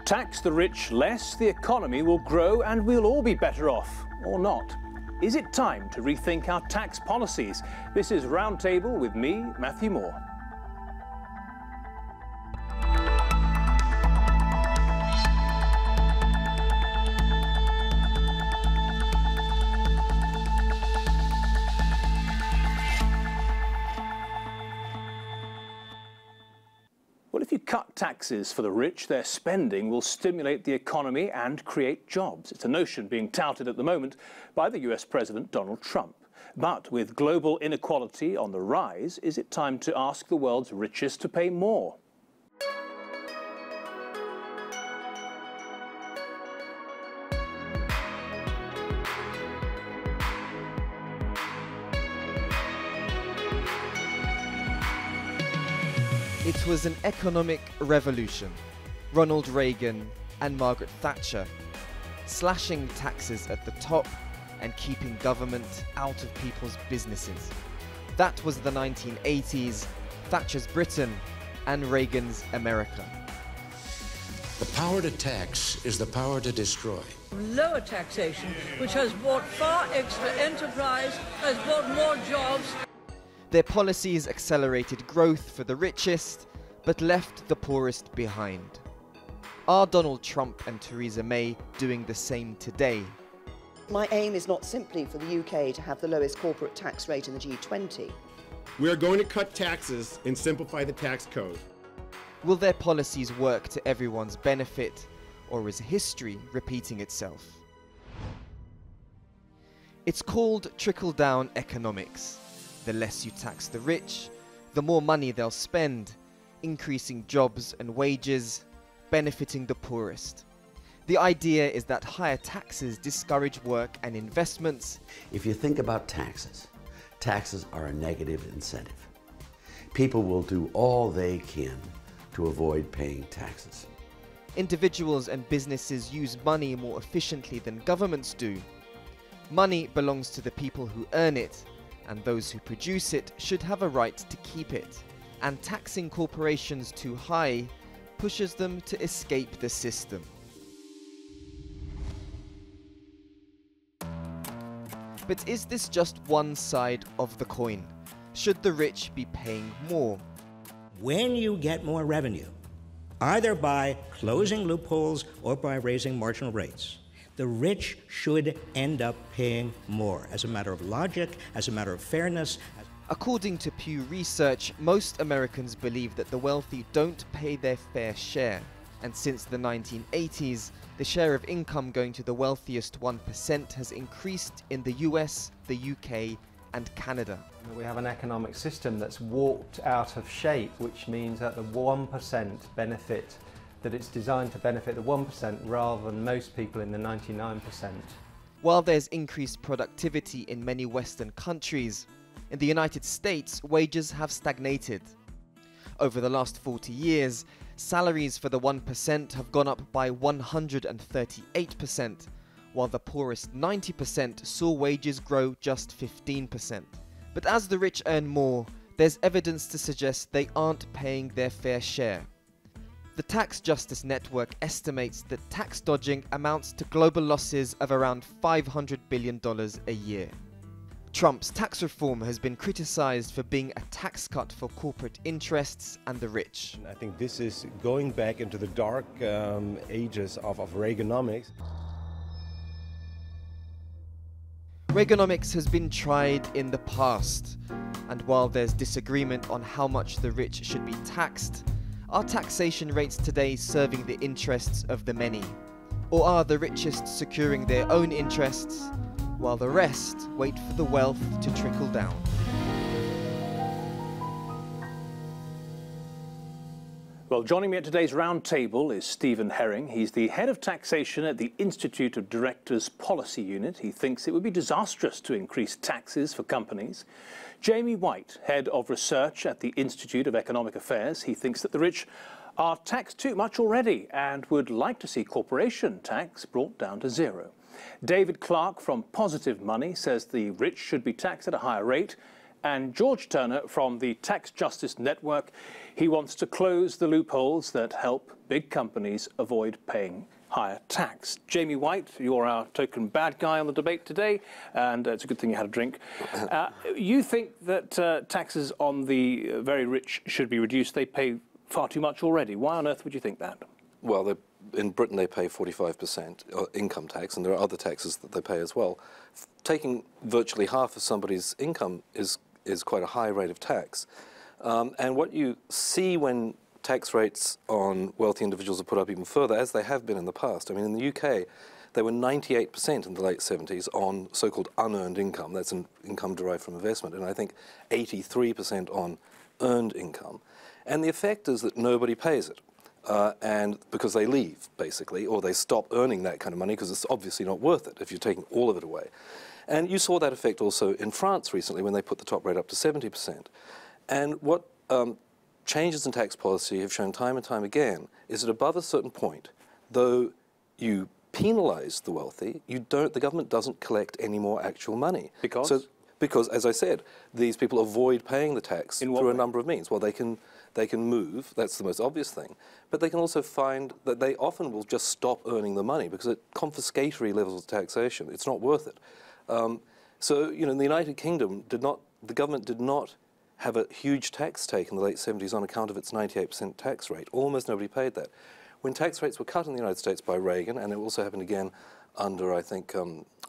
Tax the rich less, the economy will grow and we'll all be better off, or not. Is it time to rethink our tax policies? This is Roundtable with me, Matthew Moore. Well, if you cut taxes for the rich, their spending will stimulate the economy and create jobs. It's a notion being touted at the moment by the US President Donald Trump. But with global inequality on the rise, is it time to ask the world's richest to pay more? It was an economic revolution. Ronald Reagan and Margaret Thatcher slashing taxes at the top and keeping government out of people's businesses. That was the 1980s, Thatcher's Britain and Reagan's America. The power to tax is the power to destroy. Lower taxation, which has brought far extra enterprise, has brought more jobs. Their policies accelerated growth for the richest, but left the poorest behind. Are Donald Trump and Theresa May doing the same today? My aim is not simply for the UK to have the lowest corporate tax rate in the G20. We are going to cut taxes and simplify the tax code. Will their policies work to everyone's benefit, or is history repeating itself? It's called trickle-down economics. The less you tax the rich, the more money they'll spend, increasing jobs and wages, benefiting the poorest. The idea is that higher taxes discourage work and investments. If you think about taxes, taxes are a negative incentive. People will do all they can to avoid paying taxes. Individuals and businesses use money more efficiently than governments do. Money belongs to the people who earn it, and those who produce it should have a right to keep it. And taxing corporations too high pushes them to escape the system. But is this just one side of the coin? Should the rich be paying more? When you get more revenue, either by closing loopholes or by raising marginal rates, the rich should end up paying more, as a matter of logic, as a matter of fairness. According to Pew Research, most Americans believe that the wealthy don't pay their fair share. And since the 1980s, the share of income going to the wealthiest 1% has increased in the US, the UK, and Canada. We have an economic system that's warped out of shape, which means that the 1% benefit, that it's designed to benefit the 1% rather than most people in the 99%. While there's increased productivity in many Western countries, in the United States, wages have stagnated. Over the last 40 years, salaries for the 1% have gone up by 138%, while the poorest 90% saw wages grow just 15%. But as the rich earn more, there's evidence to suggest they aren't paying their fair share. The Tax Justice Network estimates that tax dodging amounts to global losses of around $500 billion a year. Trump's tax reform has been criticized for being a tax cut for corporate interests and the rich. I think this is going back into the dark ages of Reaganomics. Reaganomics has been tried in the past, and while there's disagreement on how much the rich should be taxed, are taxation rates today serving the interests of the many? Or are the richest securing their own interests, while the rest wait for the wealth to trickle down? Well, joining me at today's Roundtable is Stephen Herring. He's the head of taxation at the Institute of Directors Policy Unit. He thinks it would be disastrous to increase taxes for companies. Jamie White, head of research at the Institute of Economic Affairs. He thinks that the rich are taxed too much already and would like to see corporation tax brought down to zero. David Clark from Positive Money says the rich should be taxed at a higher rate And George Turner from the Tax Justice Network. He wants to close the loopholes that help big companies avoid paying higher tax. Jamie White, you're our token bad guy on the debate today, and it's a good thing you had a drink. You think that taxes on the very rich should be reduced? They pay far too much already. Why on earth would you think that? Well, in Britain they pay 45% income tax, and there are other taxes that they pay as well. Taking virtually half of somebody's income is quite a high rate of tax. And what you see when tax rates on wealthy individuals are put up even further, as they have been in the past. I mean, in the UK, they were 98% in the late 70s on so-called unearned income. That's an income derived from investment. And I think 83% on earned income. And the effect is that nobody pays it. And because they leave, basically, or they stop earning that kind of money because it's obviously not worth it if you're taking all of it away. And you saw that effect also in France recently when they put the top rate up to 70%. And what changes in tax policy have shown time and time again is that above a certain point, though you penalise the wealthy, the government doesn't collect any more actual money. Because? Because, as I said, these people avoid paying the tax through a number of means. Well, they can move, that's the most obvious thing, but they can also find that they often will just stop earning the money because at confiscatory levels of taxation, it's not worth it. So, you know, in the United Kingdom, the government did not have a huge tax take in the late 70s on account of its 98% tax rate. Almost nobody paid that. When tax rates were cut in the United States by Reagan, and it also happened again under, I think,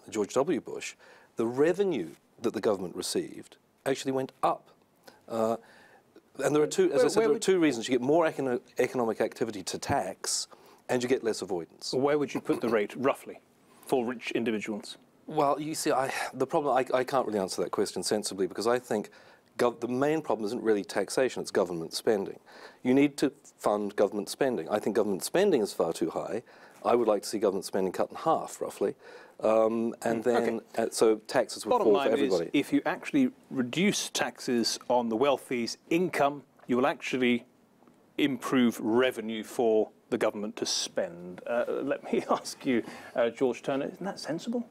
George W. Bush, the revenue that the government received actually went up. And there are two, as I said, there are two reasons. You get more economic activity to tax, and you get less avoidance. Where would you put the rate, roughly, for rich individuals? Well, you see, the problem, I can't really answer that question sensibly because I think the main problem isn't really taxation, it's government spending. You need to fund government spending. I think government spending is far too high. I would like to see government spending cut in half, roughly. And then, so taxes would fall for everybody. Bottom line is, if you actually reduce taxes on the wealthy's income, you will actually improve revenue for the government to spend. Let me ask you, George Turner, isn't that sensible?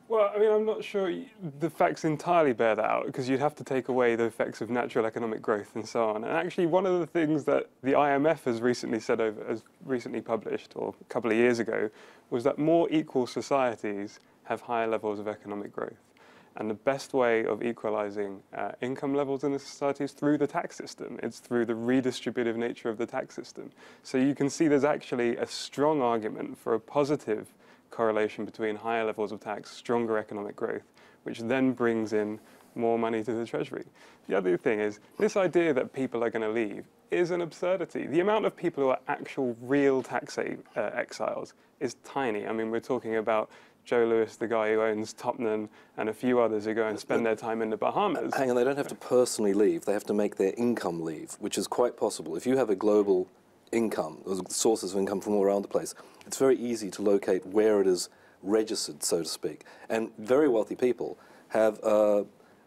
Well, I mean, I'm not sure the facts entirely bear that out because you'd have to take away the effects of natural economic growth and so on. And actually, one of the things that the IMF has recently has recently published, or a couple of years ago, was that more equal societies have higher levels of economic growth. And the best way of equalising income levels in a society is through the tax system. It's through the redistributive nature of the tax system. So you can see there's actually a strong argument for a positive correlation between higher levels of tax, stronger economic growth, which then brings in more money to the Treasury. The other thing is, this idea that people are going to leave is an absurdity. The amount of people who are actual real tax exiles is tiny. I mean, we're talking about Joe Lewis, the guy who owns Topman, and a few others who go and spend their time in the Bahamas. Hang on, they don't have to personally leave. They have to make their income leave, which is quite possible. If you have a global income, sources of income from all around the place, it's very easy to locate where it is registered, so to speak. And very wealthy people have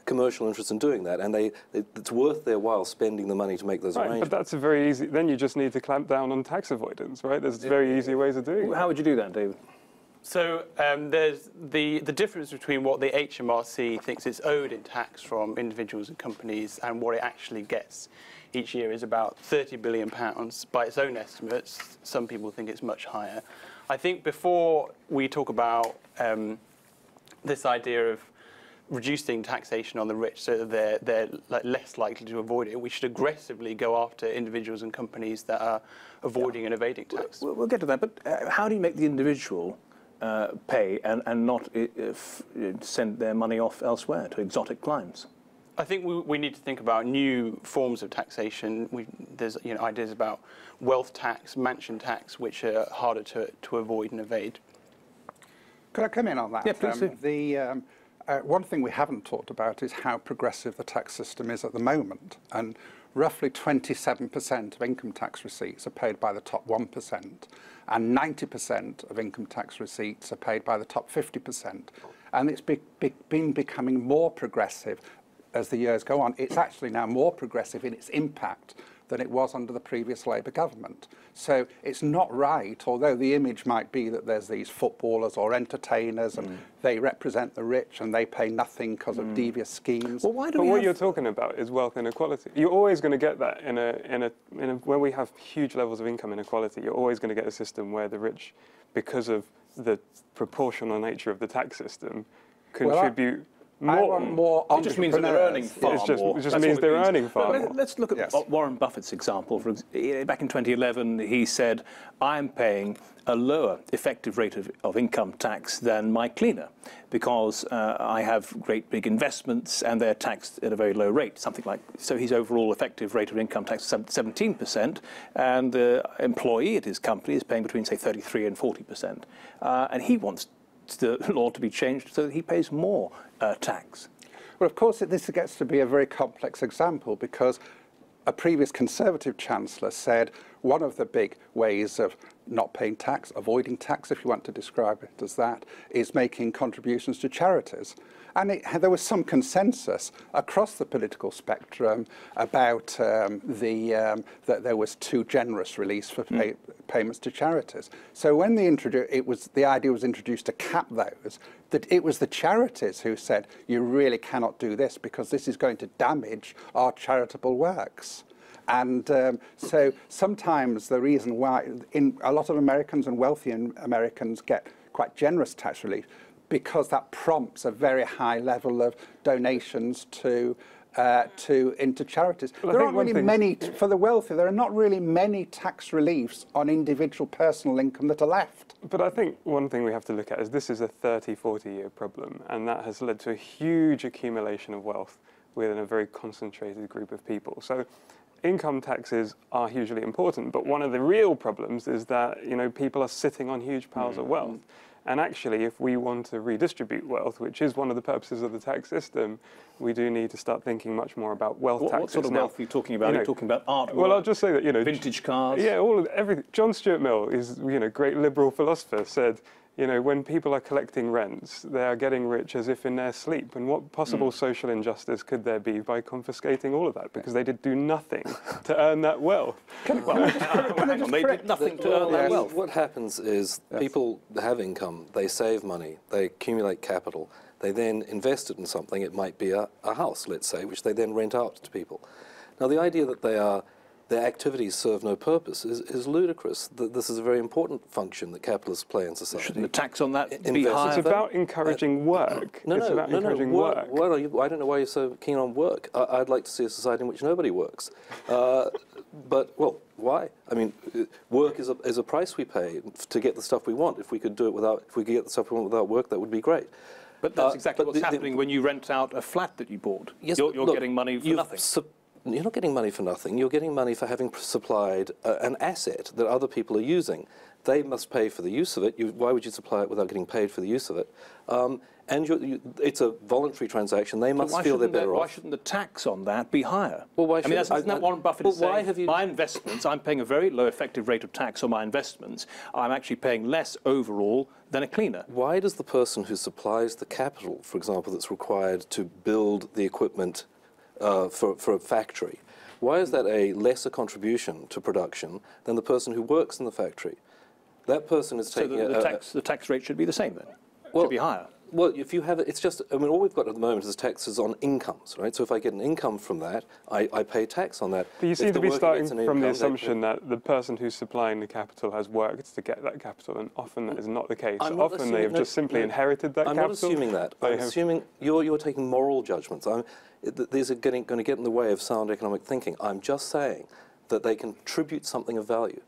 commercial interest in doing that, and it's worth their while spending the money to make those arrangements. But that's a very easy, then you just need to clamp down on tax avoidance, right? There's very easy ways of doing it. How would you do that, David? So there's the difference between what the HMRC thinks it's owed in tax from individuals and companies and what it actually gets each year is about £30 billion by its own estimates. Some people think it's much higher. I think before we talk about this idea of reducing taxation on the rich so that they're less likely to avoid it, we should aggressively go after individuals and companies that are avoiding and evading tax. We'll get to that, but how do you make the individual pay and not send their money off elsewhere to exotic climes? I think we need to think about new forms of taxation. There's ideas about wealth tax, mansion tax, which are harder to avoid and evade. Could I come in on that? Yeah, please do. One thing we haven't talked about is how progressive the tax system is at the moment. And roughly 27% of income tax receipts are paid by the top 1%, and 90% of income tax receipts are paid by the top 50%. And it's been becoming more progressive as the years go on. It's actually now more progressive in its impact than it was under the previous Labour government. So it's not right, although the image might be that there's these footballers or entertainers and they represent the rich and they pay nothing because of devious schemes. Well, why do what you're talking about is wealth inequality. You're always going to get that when we have huge levels of income inequality. You're always going to get a system where the rich, because of the proportional nature of the tax system, contribute more. I want more. It just means that they're earning far more. It just means they're earning far more. Let's look at Warren Buffett's example. Back in 2011, he said, "I'm paying a lower effective rate of income tax than my cleaner because I have great big investments and they're taxed at a very low rate." Something like so. His overall effective rate of income tax is 17%, and the employee at his company is paying between say 33 and 40%, and he wants the law to be changed so that he pays more tax. Well, of course, this gets to be a very complex example because a previous Conservative Chancellor said one of the big ways of not paying tax, avoiding tax, if you want to describe it as that, is making contributions to charities. And there was some consensus across the political spectrum about that there was too generous release for payments to charities. So when the idea was introduced to cap those, that it was the charities who said, you really cannot do this because this is going to damage our charitable works. And so sometimes the reason why a lot of Americans and wealthy Americans get quite generous tax relief because that prompts a very high level of donations into charities. Well, there aren't really many, for the wealthy, there are not really many tax reliefs on individual personal income that are left. But I think one thing we have to look at is this is a 30, 40-year problem, and that has led to a huge accumulation of wealth within a very concentrated group of people. So income taxes are hugely important, but one of the real problems is that people are sitting on huge piles of wealth. And actually, if we want to redistribute wealth, which is one of the purposes of the tax system, we do need to start thinking much more about wealth taxes. What sort of wealth are you talking about? Are you talking about artwork? Well, I'll just say that, vintage cars? Yeah, everything. John Stuart Mill is, great liberal philosopher, said, when people are collecting rents, they are getting rich as if in their sleep. And what possible social injustice could there be by confiscating all of that? Because they did do nothing to earn that wealth. They did nothing to earn that wealth. What happens is people have income, they save money, they accumulate capital, they then invest it in something. It might be a house, let's say, which they then rent out to people. Now, the idea that their activities serve no purpose is ludicrous. This is a very important function that capitalists play in society. Shouldn't the tax on that be higher? It's about encouraging work. No, it's about encouraging work. I don't know why you're so keen on work. I'd like to see a society in which nobody works. But, well, why? I mean, work is a price we pay to get the stuff we want. If we could get the stuff we want without work, that would be great. But that's exactly what's happening when you rent out a flat that you bought. Yes, you're getting money for nothing. You're not getting money for nothing. You're getting money for having supplied an asset that other people are using. They must pay for the use of it. Why would you supply it without getting paid for the use of it? And it's a voluntary transaction. They must feel they're better off. Why shouldn't the tax on that be higher? Well, why I mean, isn't that Warren Buffett is saying? My investments, I'm paying a very low effective rate of tax on my investments. I'm actually paying less overall than a cleaner. Why does the person who supplies the capital, for example, that's required to build the equipment for a factory, why is that a lesser contribution to production than the person who works in the factory? That person is taking the tax rate should be the same then. Well, should be higher. Well, if you have it, it's just, I mean, all we've got at the moment is taxes on incomes, right? So if I get an income from that, I pay tax on that. But you seem to be starting from the assumption that the person who's supplying the capital has worked to get that capital, and often that is not the case. Often they have just simply inherited that capital. I'm not assuming that. I'm assuming you're taking moral judgments. These are going to get in the way of sound economic thinking. I'm just saying that they contribute something of value.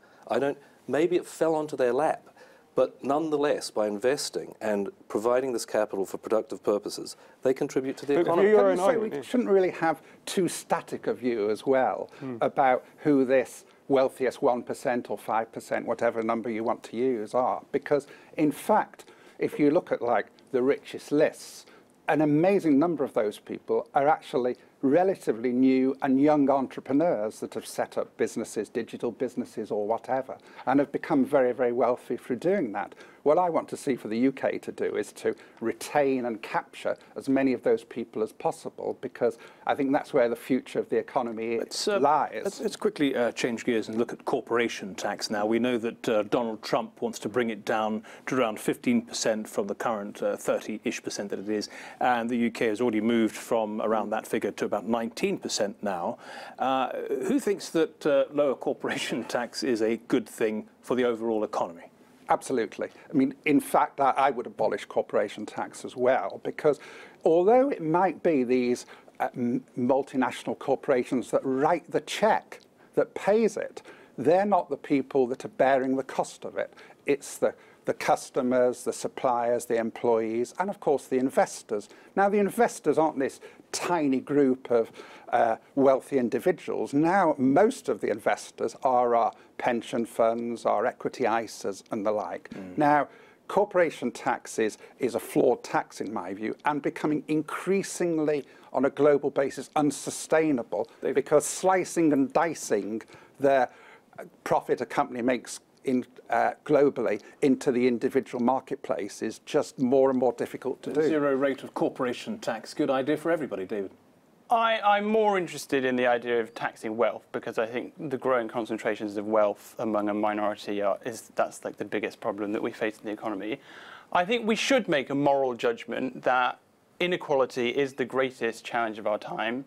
Maybe it fell onto their lap. But nonetheless, by investing and providing this capital for productive purposes, they contribute to the economy. We shouldn't really have too static a view as well about who this wealthiest 1% or 5%, whatever number you want to use, are. Because, in fact, if you look at, like, the richest lists, an amazing number of those people are actually relatively new and young entrepreneurs that have set up businesses, digital businesses or whatever, and have become very, very wealthy through doing that. What I want to see for the UK to do is to retain and capture as many of those people as possible, because I think that's where the future of the economy lies. Let's quickly change gears and look at corporation tax now. We know that Donald Trump wants to bring it down to around 15% from the current 30-ish% that it is, and the UK has already moved from around that figure to about 19% now. Who thinks that lower corporation tax is a good thing for the overall economy? Absolutely. I mean, in fact, I would abolish corporation tax as well, because although it might be these multinational corporations that write the check that pays it, they're not the people that are bearing the cost of it. It's the customers, the suppliers, the employees, and of course the investors. Now, the investors aren't this tiny group of wealthy individuals. Now, most of the investors are our pension funds, our equity ISAs, and the like. Now, corporation tax is a flawed tax, in my view, and becoming increasingly, on a global basis, unsustainable, because slicing and dicing the profit a company makes globally into the individual marketplace is just more and more difficult to do. Zero rate of corporation tax, good idea for everybody, David. I'm more interested in the idea of taxing wealth, because I think the growing concentrations of wealth among a minority that's like the biggest problem that we face in the economy. I think we should make a moral judgment that inequality is the greatest challenge of our time.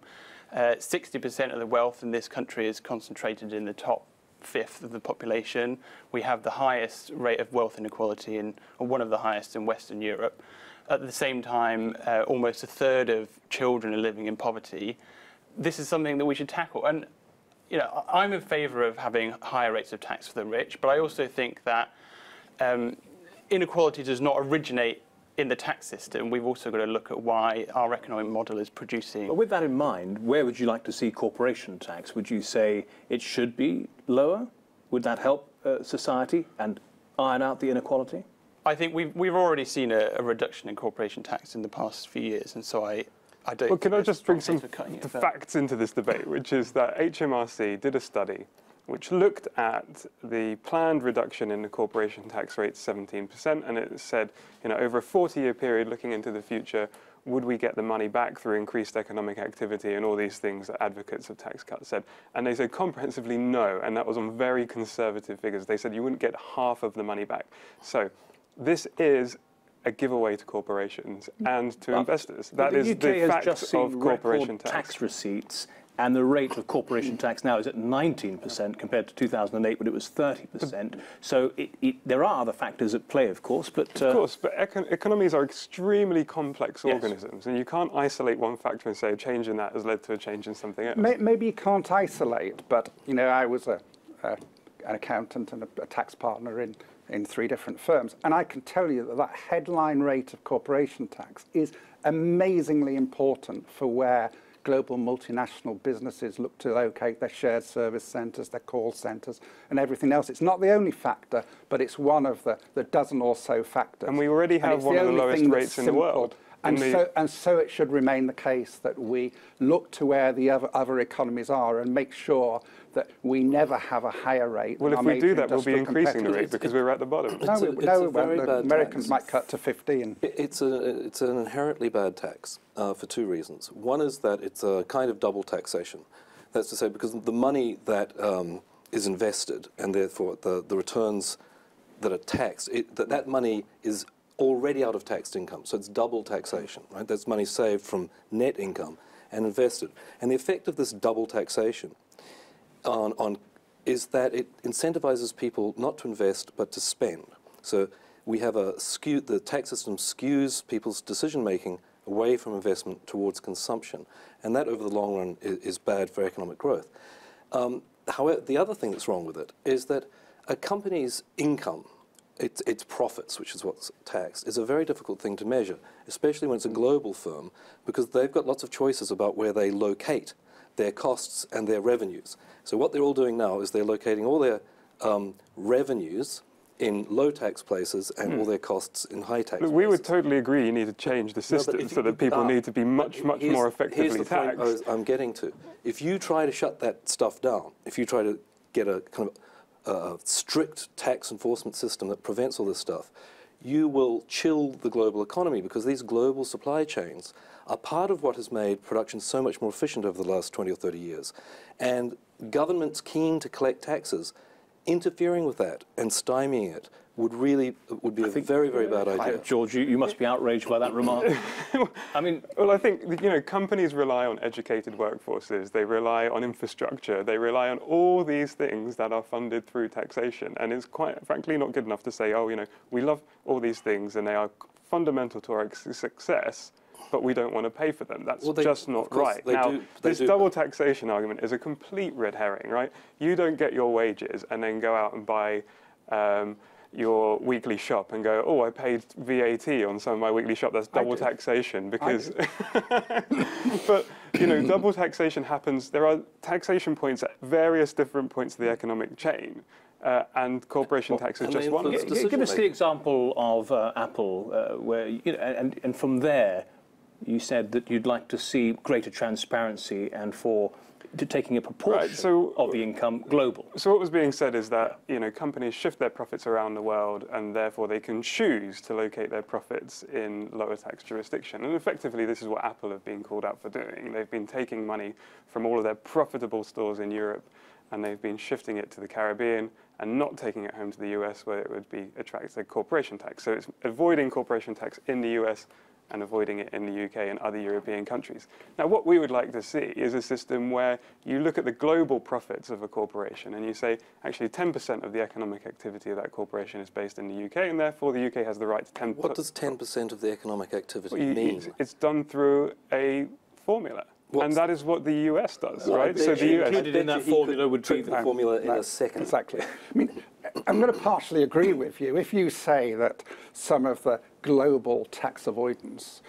60% of the wealth in this country is concentrated in the top fifth of the population. We have the highest rate of wealth inequality, or one of the highest in Western Europe. At the same time, almost a third of children are living in poverty. This is something that we should tackle. And I'm in favour of having higher rates of tax for the rich, but I also think that inequality does not originate in the tax system. We've also got to look at why our economic model is producing. But with that in mind, where would you like to see corporation tax? Would you say it should be lower? Would that help society and iron out the inequality? I think we've already seen a reduction in corporation tax in the past few years, and so I don't. Well, can I just bring some facts into this debate, which is that HMRC did a study which looked at the planned reduction in the corporation tax rate to 17%, and it said, over a 40-year period looking into the future, would we get the money back through increased economic activity and all these things that advocates of tax cuts said? And they said comprehensively no, and that was on very conservative figures. They said you wouldn't get half of the money back. So this is a giveaway to corporations and to investors. That is the fact of corporation tax receipts, and the rate of corporation tax now is at 19% compared to 2008 when it was 30%. So there are other factors at play, of course, but... Of course, but economies are extremely complex organisms, and you can't isolate one factor and say a change in that has led to a change in something else. Maybe you can't isolate, but, I was an accountant and a tax partner in 3 different firms, and I can tell you that headline rate of corporation tax is amazingly important for where global multinational businesses look to locate their shared service centres, their call centres, and everything else. It's not the only factor, but it's one of the dozen or so factors. And we already have one of the lowest rates in the world. And so it should remain the case that we look to where the other economies are and make sure that we never have a higher rate. Well, if we do that, we'll be increasing the rate because we're at the bottom. No, the Americans might cut to 15. It's an inherently bad tax for 2 reasons. One is that it's a kind of double taxation. That's to say, because the money that is invested and therefore the returns that are taxed, that money is already out of taxed income, so it's double taxation, right? That's money saved from net income and invested. And the effect of this double taxation is that it incentivizes people not to invest but to spend. So we have the tax system skews people's decision making away from investment towards consumption, and that over the long run is bad for economic growth. However, the other thing that's wrong with it is that a company's income, its profits, which is what's taxed, is a very difficult thing to measure, especially when it's a global firm, because they've got lots of choices about where they locate their costs and their revenues. So what they're all doing now is they're locating all their revenues in low tax places and all their costs in high tax places. We would totally agree you need to change the system so that people need to be much more effectively taxed. Here's the point I'm getting to. If you try to shut that stuff down, if you try to get a kind of strict tax enforcement system that prevents all this stuff, you will chill the global economy, because these global supply chains are part of what has made production so much more efficient over the last 20 or 30 years. And governments keen to collect taxes, interfering with that and stymieing it would be a very, very bad idea. George, you must be outraged by that remark. I mean, well, I think companies rely on educated workforces. They rely on infrastructure. They rely on all these things that are funded through taxation. And it's quite frankly not good enough to say, oh, we love all these things and they are fundamental to our success, but we don't want to pay for them. That's just not right. Now, this double taxation argument is a complete red herring, right? You don't get your wages and then go out and buy your weekly shop and go, oh, I paid VAT on some of my weekly shop. That's double taxation because... But, double taxation happens. There are taxation points at various different points of the economic chain. And corporation tax is just one of them. Give us the example of Apple, where, and from there, you said that you'd like to see greater transparency and to taking a proportion of the income global. So what was being said is that companies shift their profits around the world, and therefore they can choose to locate their profits in lower tax jurisdiction. And effectively, this is what Apple have been called out for doing. They've been taking money from all of their profitable stores in Europe, and they've been shifting it to the Caribbean and not taking it home to the US, where it would be attracted corporation tax. So it's avoiding corporation tax in the US and avoiding it in the UK and other European countries. Now, what we would like to see is a system where you look at the global profits of a corporation and you say, actually, 10% of the economic activity of that corporation is based in the UK, and therefore the UK has the right to 10%. What does 10% of the economic activity mean? It's done through a formula. And that is what the US does, right? So the US included in that formula would be the formula in a second. Exactly. I mean, I'm going to partially agree with you. If you say that some of the global tax avoidance,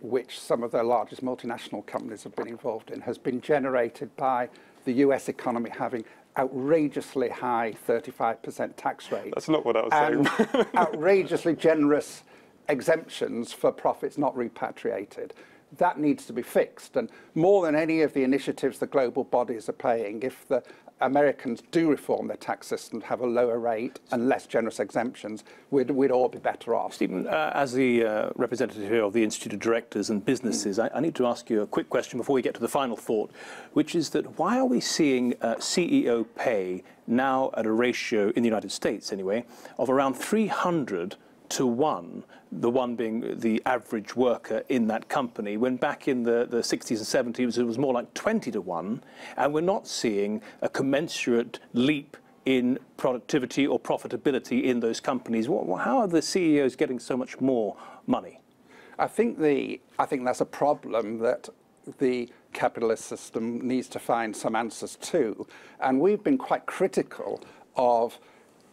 which some of the largest multinational companies have been involved in, has been generated by the US economy having outrageously high 35% tax rate. That's not what I was saying. And outrageously generous exemptions for profits not repatriated. That needs to be fixed, and more than any of the initiatives the global bodies are playing, if the Americans do reform their tax system to have a lower rate and less generous exemptions, we'd all be better off. Stephen, as the representative here of the Institute of Directors and Businesses, I need to ask you a quick question before we get to the final thought, which is that why are we seeing CEO pay now at a ratio, in the United States anyway, of around 300 to 1, the one being the average worker in that company, when back in the 60s and 70s it was more like 20 to 1, and we're not seeing a commensurate leap in productivity or profitability in those companies. How are the CEOs getting so much more money? I think that's a problem that the capitalist system needs to find some answers to, and we've been quite critical of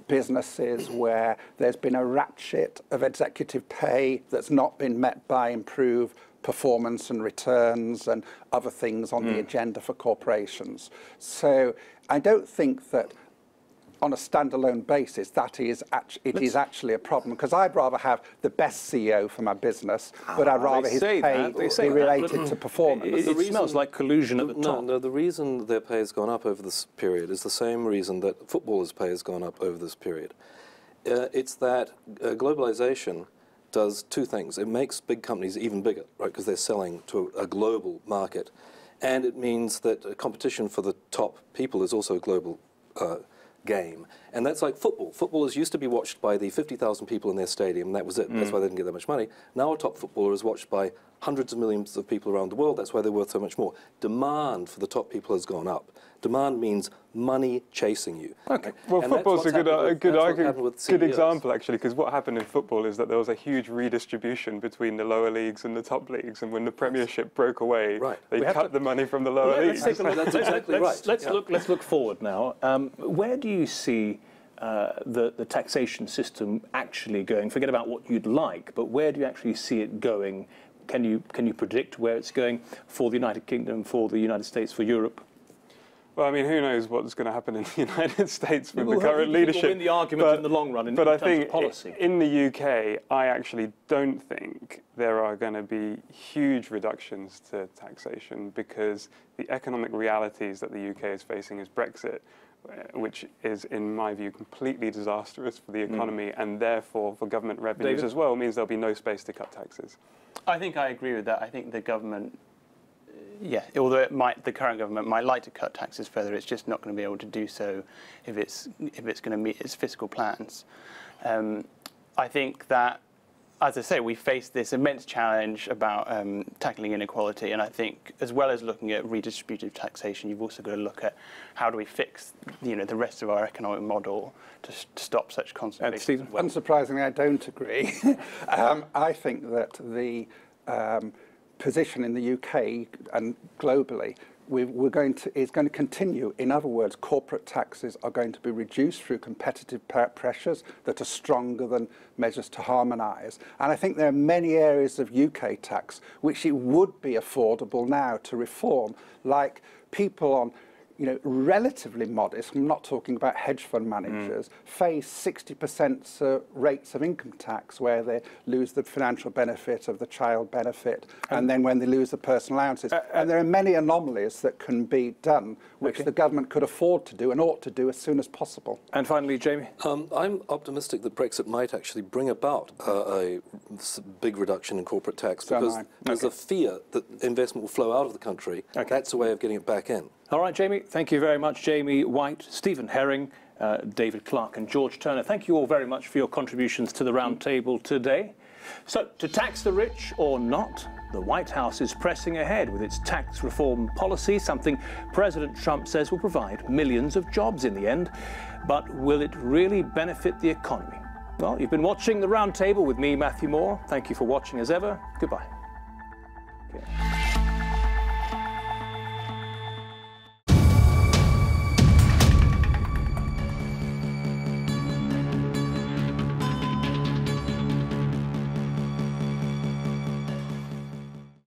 businesses where there's been a ratchet of executive pay that's not been met by improved performance and returns and other things on the agenda for corporations. So I don't think that on a standalone basis it is actually a problem, because I'd rather have the best CEO for my business, but I'd rather his pay be related to performance. It smells like collusion at the top. No, the reason their pay has gone up over this period is the same reason that footballers' pay has gone up over this period. It's that globalization does two things. It makes big companies even bigger, right, because they're selling to a global market. And it means that competition for the top people is also a global game. And that's like football. Footballers used to be watched by the 50,000 people in their stadium, and that was it. That's why they didn't get that much money. Now a top footballer is watched by hundreds of millions of people around the world. That's why they're worth so much more. Demand for the top people has gone up. Demand means money chasing you. Okay. Well, football's a good example, actually, because what happened in football is that there was a huge redistribution between the lower leagues and the top leagues, and when the Premiership broke away, they cut the money from the lower leagues. That's exactly right. Let's look forward now. Where do you see the taxation system actually going? Forget about what you'd like, but where do you actually see it going? Can you predict where it's going for the United Kingdom, for the United States, for Europe? Well, I mean, who knows what's going to happen in the United States with the current leadership. Will win the argument in the long run in but I terms think of policy. In the UK, I actually don't think there are going to be huge reductions to taxation, because the economic realities that the UK is facing is Brexit, which is, in my view, completely disastrous for the economy and therefore for government revenues David? as well. It means there'll be no space to cut taxes. I think I agree with that. I think the government, although the current government might like to cut taxes further, it's just not going to be able to do so if it's going to meet its fiscal plans. I think that, as I say, we face this immense challenge about tackling inequality, and I think, as well as looking at redistributive taxation, you've also got to look at how do we fix, the rest of our economic model to stop such concentration. Unsurprisingly, I don't agree. I think that the position in the UK and globally is going to continue. In other words, corporate taxes are going to be reduced through competitive pressures that are stronger than measures to harmonise. And I think there are many areas of UK tax which it would be affordable now to reform, like people on relatively modest, I'm not talking about hedge fund managers, face 60% rates of income tax where they lose the financial benefit of the child benefit and then when they lose the personal allowances. And there are many anomalies that can be done which the government could afford to do and ought to do as soon as possible. And finally, Jamie? I'm optimistic that Brexit might actually bring about a big reduction in corporate tax, because there's a fear that investment will flow out of the country. That's a way of getting it back in. All right, Jamie, thank you very much. Jamie White, Stephen Herring, David Clark and George Turner. Thank you all very much for your contributions to the Roundtable today. So, to tax the rich or not, the White House is pressing ahead with its tax reform policy, something President Trump says will provide millions of jobs in the end. But will it really benefit the economy? Well, you've been watching the Roundtable with me, Matthew Moore. Thank you for watching as ever. Goodbye. Okay.